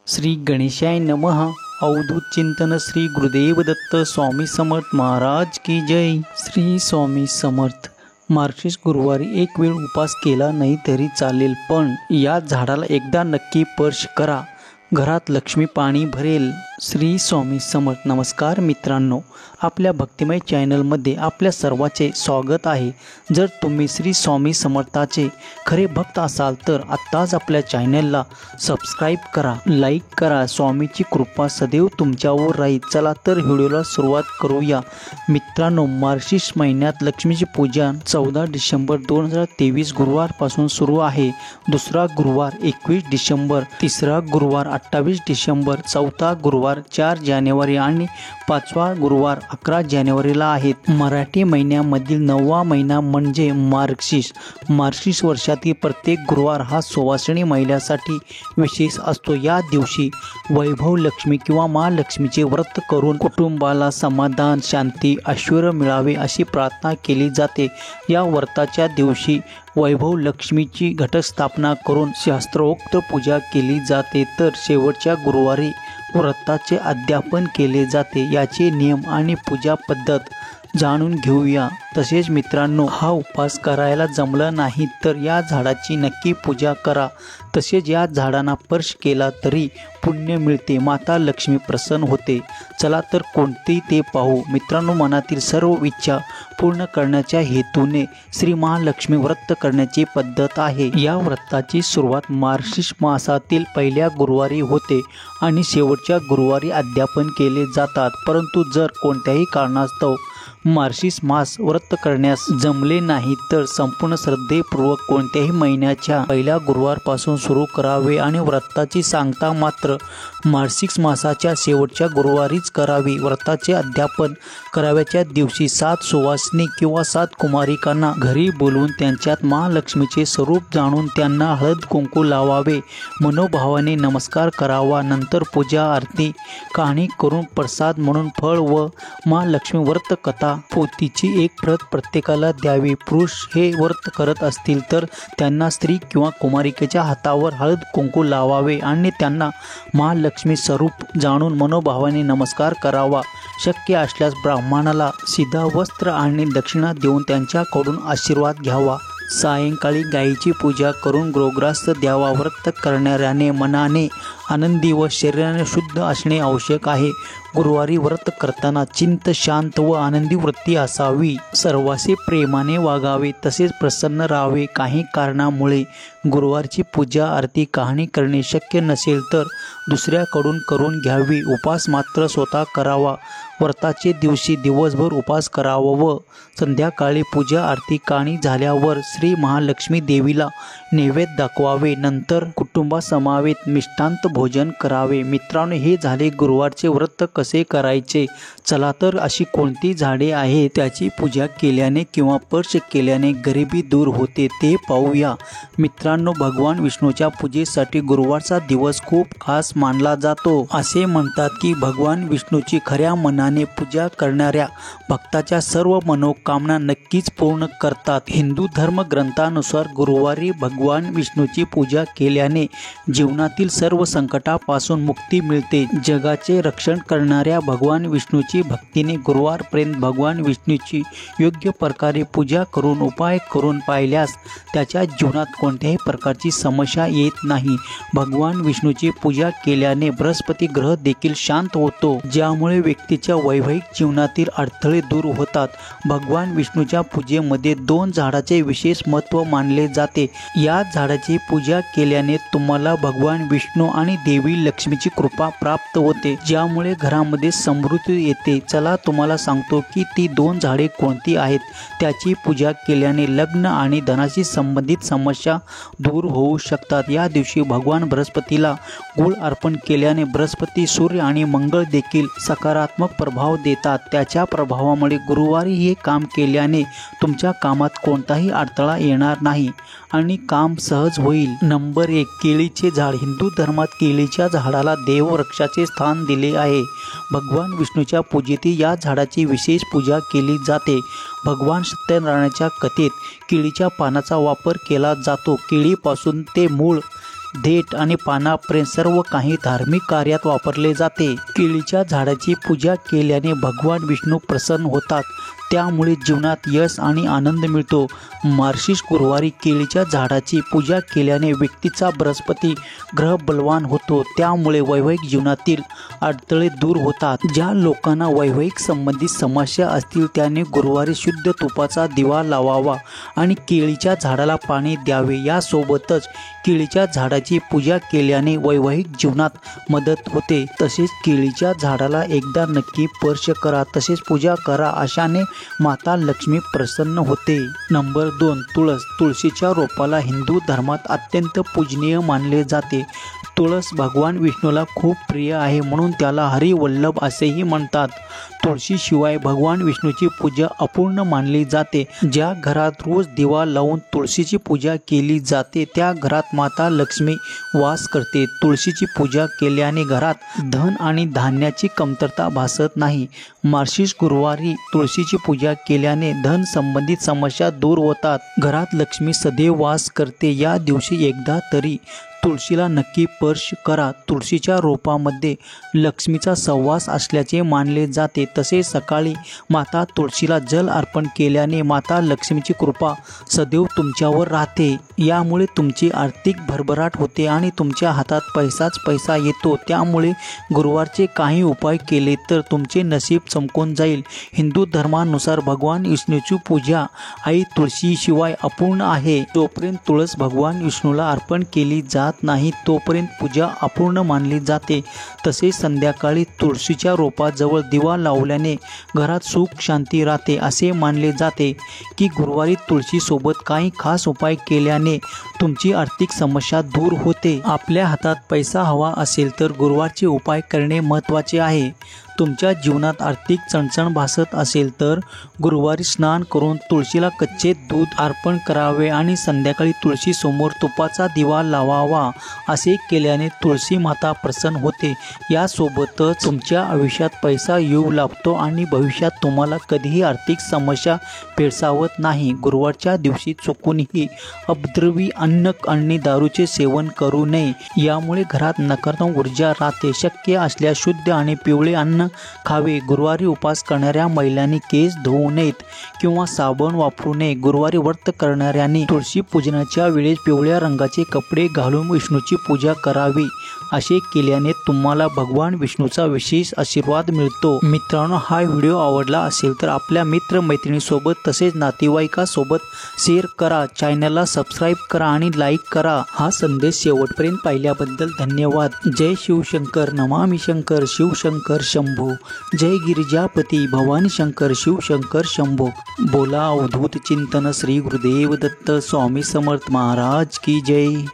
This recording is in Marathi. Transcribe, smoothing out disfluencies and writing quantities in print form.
श्री गणेशाय नमः। अवधूत चिंतन श्री गुरुदेव दत्त स्वामी समर्थ महाराज की जय। श्री स्वामी समर्थ। मार्गशीर्ष गुरुवारी एक वेळ उपास केला नाही तरी चालेल, पण या झाडाला एकदा नक्की स्पर्श करा, घरात लक्ष्मी पाणी भरेल। श्री स्वामी समर्थ। नमस्कार मित्रांनो, आपल्या भक्तिमय चॅनलमध्ये आपल्या सर्वांचे स्वागत आहे। जर तुम्ही श्री स्वामी समर्थाचे खरे भक्त असाल तर आत्ताच आपल्या चॅनलला सबस्क्राईब करा, लाईक करा। स्वामीची कृपा सदैव तुमच्यावर राहील। चला तर व्हिडिओला सुरुवात करूया। मित्रांनो, मार्गशीर्ष महिन्यात लक्ष्मीची पूजा 14 डिसेंबर 2023 गुरुवारपासून सुरू आहे। दुसरा गुरुवार 21 डिसेंबर, तिसरा गुरुवार 28 डिसेंबर, चौथा गुरुवार 4 जानेवारी आणि पाचवा गुरुवार 11 जानेवारीला आहेत। मराठी महिन्यामधील 9वा महिना म्हणजे मार्गशीर्ष। मार्गशीर्ष वर्षातील प्रत्येक गुरुवार हा सुवासिनी महिलांसाठी विशेष असतो। या दिवशी वैभव लक्ष्मी किंवा महालक्ष्मीचे व्रत करून कुटुंबाला समाधान, शांती, ऐश्वर्य मिळावे अशी प्रार्थना केली जाते। या व्रताच्या दिवशी वैभव लक्ष्मीची घटस्थापना करून शास्त्रोक्त पूजा केली जाते, तर शेवटच्या गुरुवारी व्रताचे अध्यापन केले जाते। याचे नियम आणि पूजा पद्धत जाणून घेऊया। तसेच मित्रांनो, हा उपवास करायला जमलं नाही तर या झाडाची नक्की पूजा करा। तसेच या झाडांना स्पर्श केला तरी पुण्य मिळते, माता लक्ष्मी प्रसन्न होते। चला तर कोणती ते पाहू। मित्रांनो, मनातील सर्व इच्छा पूर्ण करण्याच्या हेतूने श्री महालक्ष्मी व्रत करण्याची पद्धत आहे। या व्रताची सुरुवात मार्गशीर्ष मासातील पहिल्या गुरुवारी होते आणि शेवटच्या गुरुवारी अध्यापन केले जातात। परंतु जर कोणत्याही कारणास्तव मार्गशीर्ष मास व्रत करण्यास जमले नाही तर संपूर्ण श्रद्धेपूर्वक कोणत्याही महिन्याच्या पहिल्या गुरुवारपासून सुरू करावे आणि व्रताची सांगता मात्र मार्गशीर्ष मासाच्या शेवटच्या गुरुवारीच करावी। व्रताचे अध्यापन कराव्याच्या दिवशी 7 सुवासिनी किंवा 7 कुमारिकांना घरी बोलवून त्यांच्यात महालक्ष्मीचे स्वरूप जाणून त्यांना हळद कुंकू लावावे, मनोभावाने नमस्कार करावा। नंतर पूजा आरती कहाणी करून प्रसाद म्हणून फळ व महालक्ष्मी व्रत कथा पोथीची एक प्रत प्रत्येकाला द्यावी। पुरुष हे व्रत करत असतील तर त्यांना स्त्री किंवा कुमारिकेच्या हातावर हळद कुंकू लावावे आणि त्यांना महालक्ष्मी स्वरूप जाणून मनोभावाने नमस्कार करावा। शक्य असल्यास ब्राह्मणाला सीधा वस्त्र आणि दक्षिणा देऊन त्यांच्याकडून आशीर्वाद घ्यावा। सायंकाळी गायीची पूजा करून गोग्रास द्यावा। व्रत करणाऱ्याने मनाने आनंदी व शरीराने शुद्ध असणे आवश्यक आहे। गुरुवारी व्रत करताना चिंत, शांत व आनंदी वृत्ती असावी। सर्वांशी प्रेमाने वागावे, तसेच प्रसन्न राहावे। काही कारणामुळे गुरुवारची पूजा आरती कहाणी करणे शक्य नसेल तर दुसऱ्याकडून करून घ्यावी। उपवास मात्र स्वतः करावा। व्रताचे दिवशी दिवसभर उपवास करावा व संध्याकाळी पूजा आरती कहाणी झाल्यावर श्री महालक्ष्मी देवीला नैवेद्य दाखवावे। नंतर कुटुंबासमवेत मिष्टांत भोजन करावे। मित्रांनो, हे झाले गुरुवारचे व्रत कसे करायचे। चला तर अशी कोणती झाडे आहेत त्याची पूजा केल्याने किंवा स्पर्श केल्याने गरिबी दूर होते ते पाहूया। मित्रांनो, भगवान विष्णूच्या पूजेसाठी गुरुवारचा दिवस खूप खास मानला जातो। असे म्हणतात की भगवान विष्णूची खऱ्या मनाने पूजा करणाऱ्या भक्ताच्या सर्व मनोकामना नक्कीच पूर्ण करतात। हिंदू धर्म ग्रंथानुसार गुरुवारी भगवान विष्णूची पूजा केल्याने जीवनातील सर्व संकटापासून मुक्ती मिळते। जगाचे रक्षण करणाऱ्या भगवान विष्णूची भक्तीने गुरुवारपर्यंत भगवान विष्णूची योग्य प्रकारे पूजा करून उपाय करून पाहिल्यास त्याच्या जीवनात कोणत्याही प्रकारची समस्या येत नाही। भगवान विष्णूची पूजा केल्याने बृहस्पती ग्रह देखील शांत होतो, ज्यामुळे व्यक्तीच्या वैवाहिक जीवनातील अडथळे दूर होतात। भगवान विष्णूच्या पूजेमध्ये 2 झाडाचे विशेष महत्त्व मानले जाते। या झाडाची पूजा केल्याने तुम्हाला भगवान विष्णू आणि देवी लक्ष्मीची कृपा प्राप्त होते, ज्यामुळे घरामध्ये समृद्धी येते। चला तुम्हाला सांगतो की ती 2 झाडे कोणती आहेत। त्याची पूजा केल्याने लग्न आणि धनाशी संबंधित समस्या दूर होऊ शकतात। या दिवशी भगवान बृहस्पतीला गुळ अर्पण केल्याने बृहस्पती, सूर्य आणि मंगळ देखील सकारात्मक प्रभाव देतात। त्याच्या प्रभावामुळे गुरुवारी हे काम केल्याने तुमच्या कामात कोणताही अडथळा येणार नाही आणि काम सहज होईल। नंबर 1, केळीचे झाड। हिंदू धर्मात केळीच्या झाडाला देववृक्षाचे स्थान दिले आहे। भगवान विष्णूच्या पूजेतील या झाडाची विशेष पूजा केली जाते। भगवान सत्यनारायणाच्या कथेत केळीच्या पानाचा वापर केला जातो। केळीपासून ते मूळ देठ आणि पानापर्यंत सर्व काही धार्मिक कार्यात वापरले जाते। केळीच्या झाडाची पूजा केल्याने भगवान विष्णू प्रसन्न होतात, त्यामुळे जीवनात यश आणि आनंद मिळतो। मार्गशीर्ष गुरुवारी केळीच्या झाडाची पूजा केल्याने व्यक्तीचा बृहस्पती ग्रह बलवान होतो, त्यामुळे वैवाहिक जीवनातील अडथळे दूर होतात। ज्या लोकांना वैवाहिक संबंधित समस्या असतील त्याने गुरुवारी शुद्ध तुपाचा दिवा लावावा आणि केळीच्या झाडाला पाणी द्यावे। यासोबतच केळीच्या झाडाची पूजा केल्याने वैवाहिक जीवनात मदत होते। तसेच केळीच्या झाडाला एकदा नक्की स्पर्श करा, तसेच पूजा करा, अशाने माता लक्ष्मी प्रसन्न होते। नंबर 2, तुळस। तुळशीच्या रोपाला हिंदू धर्मात अत्यंत पूजनीय मानले जाते। तुळस भगवान विष्णूला खूप प्रिय आहे, म्हणून त्याला हरिवल्लभ असेही म्हणतात। तुळशीशिवाय भगवान विष्णूची पूजा अपूर्ण मानली जाते। ज्या घरात रोज दिवा लावून तुळशीची पूजा केली जाते त्या घरात माता लक्ष्मी वास करते। तुळशीची पूजा केल्याने घरात धन आणि धान्याची कमतरता भासत नाही। मार्गशीर्ष गुरुवारी तुळशीची पूजा केल्याने धन संबंधित समस्या दूर होतात, घरात लक्ष्मी सदैव वास करते। या दिवशी एकदा तरी तुळशीला नक्की स्पर्श करा। तुळशीच्या रोपामध्ये लक्ष्मीचा सहवास असल्याचे मानले जाते। तसेच सकाळी माता तुळशीला जल अर्पण केल्याने माता लक्ष्मीची कृपा सदैव तुमच्यावर राहते। यामुळे तुमची आर्थिक भरभराट होते आणि तुमच्या हातात पैसाच पैसा येतो। त्यामुळे गुरुवारचे काही उपाय केले तर तुमचे नशीब चमकून जाईल। हिंदू धर्मानुसार भगवान विष्णूची पूजा आई तुळशीशिवाय अपूर्ण आहे। जोपर्यंत तुळस भगवान विष्णूला अर्पण केली जात नाही तोपर्यंत पूजा अपूर्ण मानली जाते। तसेच संध्याकाळी तुळशीच्या रोपाजवळ दिवा लावल्याने घरात सुख शांती राहते। असे मानले जाते की गुरुवारी तुळशीसोबत काही खास उपाय केल्याने तुमची आर्थिक समस्या दूर होते। आपल्या हातात पैसा हवा असेल तर गुरुवारचे उपाय करणे महत्त्वाचे आहे। तुमच्या जीवनात आर्थिक चणचण भासत असेल तर गुरुवारी स्नान करून तुळशीला कच्चे दूध अर्पण करावे आणि संध्याकाळी तुळशीसमोर तुपाचा दिवा लावावा। असे केल्याने तुळशी माता प्रसन्न होते। यासोबतच तुमच्या आयुष्यात पैसा येऊ लागतो आणि भविष्यात तुम्हाला कधीही आर्थिक समस्या भेडसावत नाही। गुरुवारच्या दिवशी चुकूनही उपद्रवी अन्न आणि दारूचे सेवन करू नये, यामुळे घरात नकारात्मक ऊर्जा राहते। शक्य असल्यास शुद्ध आणि पिवळे अन्न खावे। गुरुवारी उपवास करणाऱ्या महिलांनी केस धुवू नयेत किंवा साबण वापरू नये। गुरुवारी व्रत करणाऱ्यांनी तुळशी पूजनाच्या वेळेस पिवळ्या रंगाचे कपडे घालून विष्णूची पूजा करावी। असे केल्याने तुम्हाला भगवान विष्णूचा विशेष आशीर्वाद मिळतो। मित्रांनो, हा व्हिडिओ आवडला असेल तर आपल्या मित्रमैत्रिणीसोबत तसेच नातेवाईकांसोबत शेअर करा, चॅनलला सबस्क्राईब करा आणि लाईक करा। हा संदेश शेवटपर्यंत पाहिल्याबद्दल धन्यवाद। जय शिवशंकर, नमामि शंकर, शिवशंकर शंभो। जय गिरिजापती भवानी शंकर, शिवशंकर शंभो। बोला अवधूत चिंतन श्री गुरुदेव दत्त स्वामी समर्थ महाराज की जय।